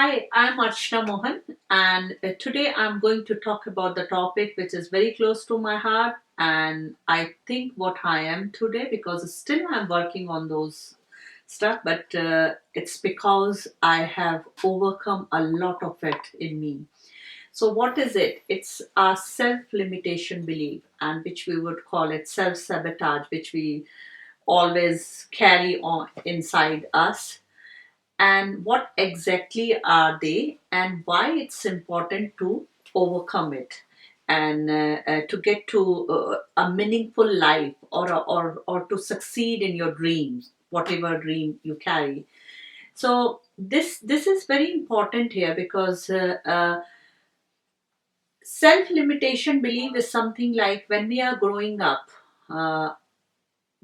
Hi, I'm Archna Mohan, and today I'm going to talk about the topic which is very close to my heart. And I think what I am today, because still I'm working on those stuff, but it's because I have overcome a lot of it in me. So, what is it? It's our self limitation belief, and which we would call it self sabotage, which we always carry on inside us, and what exactly are they and why it's important to overcome it and to get to a meaningful life, or to succeed in your dreams, whatever dream you carry. So this is very important here, because self limitation belief is something like when we are growing up, uh,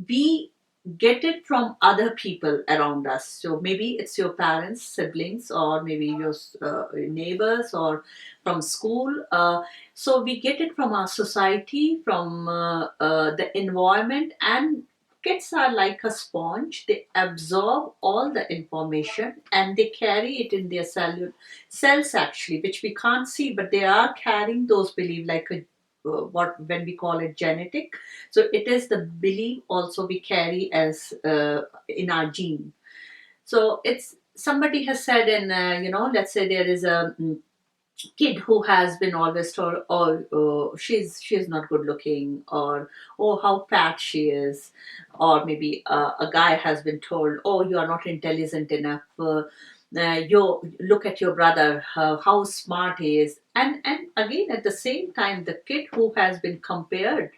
we get it from other people around us. So maybe it's your parents, siblings, or maybe your neighbors, or from school. So we get it from our society, from the environment, and kids are like a sponge. They absorb all the information and they carry it in their cells, actually, which we can't see, but they are carrying those beliefs like a what when we call it genetic. So it is the belief also we carry as in our gene. So it's somebody has said, in let's say there is a kid who has been always told, oh, she's not good looking, or oh, how fat she is, or maybe a guy has been told, oh, you are not intelligent enough. You look at your brother, how smart he is, and again at the same time the kid who has been compared,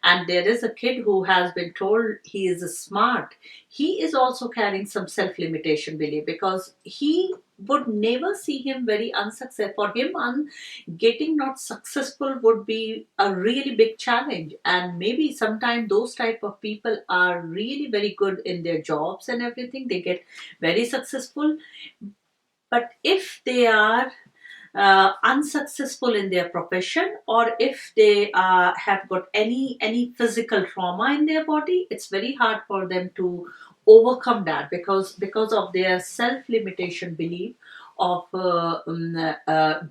and there is a kid who has been told he is smart, he is also carrying some self limitation belief, because he would never see him very unsuccessful. For him, getting not successful would be a really big challenge. And maybe sometimes those type of people are really very good in their jobs and everything, they get very successful. But if they are unsuccessful in their profession, or if they have got any physical trauma in their body, it's very hard for them to overcome that, because of their self limitation belief of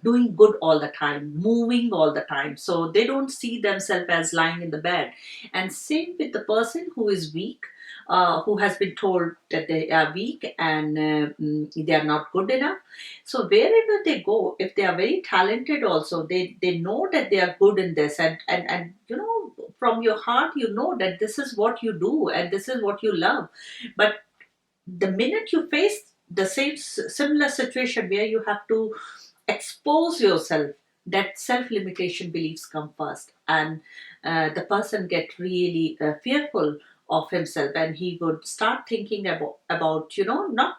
doing good all the time, moving all the time, so they don't see themselves as lying in the bed. And same with the person who is weak, who has been told that they are weak and they are not good enough. So wherever they go, if they are very talented also, they know that they are good in this, and from your heart you know that this is what you do and this is what you love. But the minute you face the same similar situation where you have to expose yourself, that self limitation beliefs come first, and the person get really fearful of himself, and he would start thinking about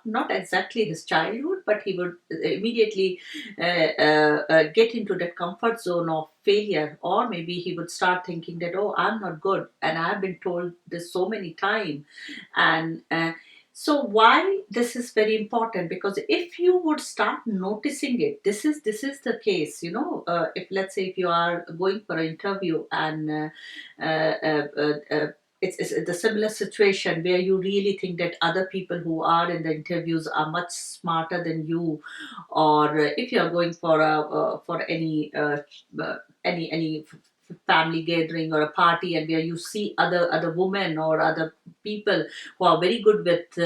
not exactly his childhood, but he would immediately get into that comfort zone of failure, or maybe he would start thinking that, oh, I'm not good and I've been told this so many times. And so why this is very important, because if you would start noticing it, this is the case. If, let's say, if you are going for an interview, and uh, uh, uh, uh, it's the similar situation where you really think that other people who are in the interviews are much smarter than you, or if you are going for a for any family gathering or a party, and where you see other women or other people who are very good with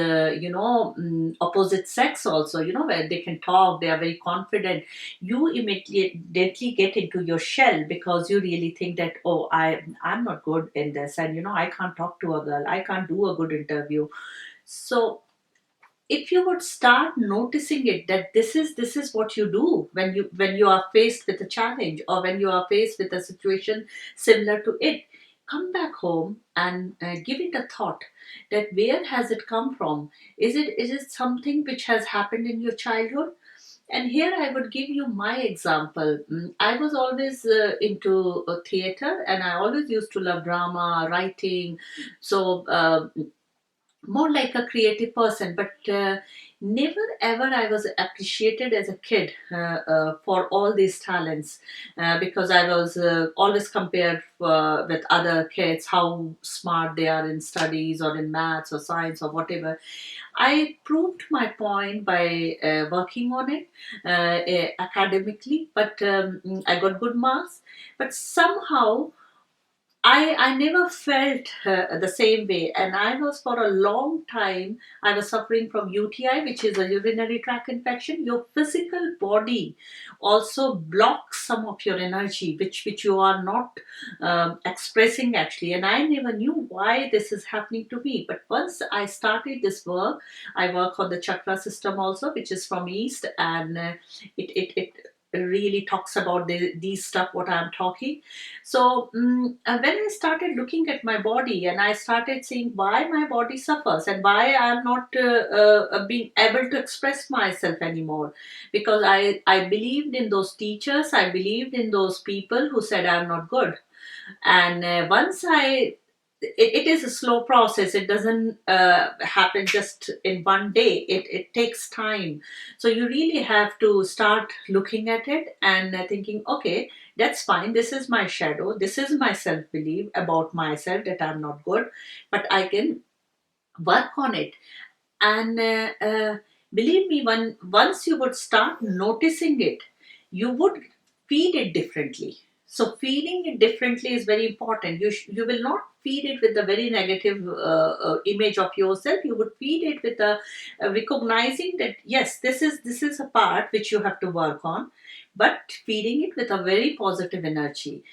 opposite sex also, where they can talk, they are very confident, you immediately get into your shell, because you really think that, oh, I'm not good in this, and I can't talk to a girl, I can't do a good interview. So if you would start noticing it, that this is what you do when you are faced with a challenge, or when you are faced with a situation similar to it, come back home and give it a thought, that where has it come from. Is it something which has happened in your childhood? And here I would give you my example. I was always into theater, and I always used to love drama, writing. So more like a creative person. But never ever I was appreciated as a kid for all these talents, because I was always compared with other kids, how smart they are in studies or in maths or science or whatever. I proved my point by working on it academically, but I got good marks. But somehow I never felt the same way, and I was for a long time. I was suffering from UTI, which is a urinary tract infection. Your physical body also blocks some of your energy, which you are not expressing actually. And I never knew why this is happening to me. But once I started this work, I work on the chakra system also, which is from East, and it really talks about these stuff what I'm talking. So when I started looking at my body and I started seeing why my body suffers and why I'm not being able to express myself anymore, because I believed in those teachers, I believed in those people who said I'm not good. And once it is a slow process. It doesn't happen just in one day. It takes time. So you really have to start looking at it and thinking, okay, that's fine. This is my shadow. This is my self belief about myself that I'm not good, but I can work on it. And believe me, once you would start noticing it, you would feed it differently. So feeding it differently is very important. You will not feed it with a very negative image of yourself. You would feed it with a recognizing that yes, this is a part which you have to work on, but feeding it with a very positive energy.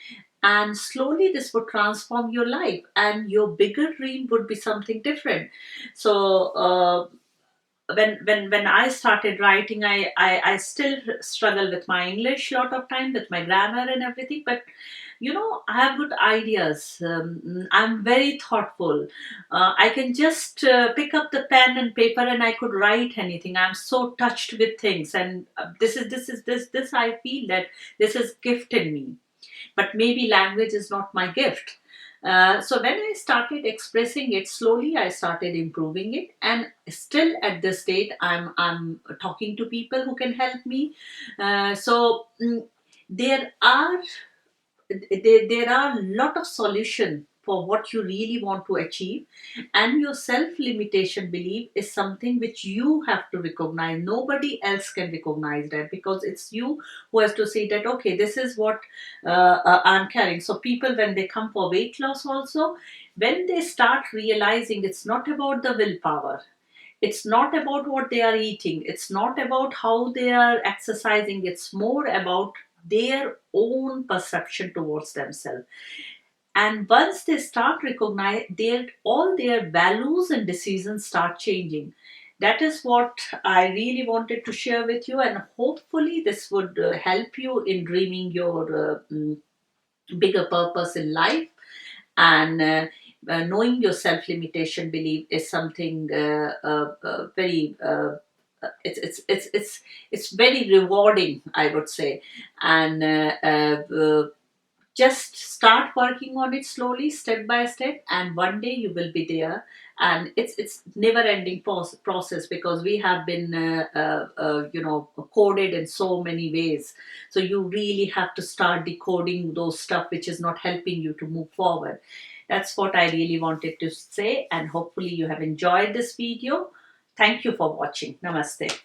And slowly this would transform your life, and your bigger dream would be something different. So when I started writing, I still struggle with my English a lot of time, with my grammar and everything. But I have good ideas. I'm very thoughtful. I can just pick up the pen and paper and I could write anything. I'm so touched with things, and this I feel that this is gift in me, but maybe language is not my gift. So when I started expressing it slowly, I started improving it, and still at this date, I'm talking to people who can help me. So there are there are a lot of solution for what you really want to achieve, and your self limitation belief is something which you have to recognize. Nobody else can recognize that, because it's you who has to say that okay, this is what I'm carrying. So people, when they come for weight loss also, when they start realizing it's not about the willpower, it's not about what they are eating, it's not about how they are exercising, it's more about their own perception towards themselves. And once they start recognize their all their values and decisions start changing. That is what I really wanted to share with you, and hopefully this would help you in dreaming your bigger purpose in life. And knowing your self limitation belief is something very it's very rewarding, I would say. And just start working on it slowly, step by step, and one day you will be there. And it's never ending process, because we have been coded in so many ways. So you really have to start decoding those stuff which is not helping you to move forward. That's what I really wanted to say, and hopefully you have enjoyed this video. Thank you for watching. Namaste.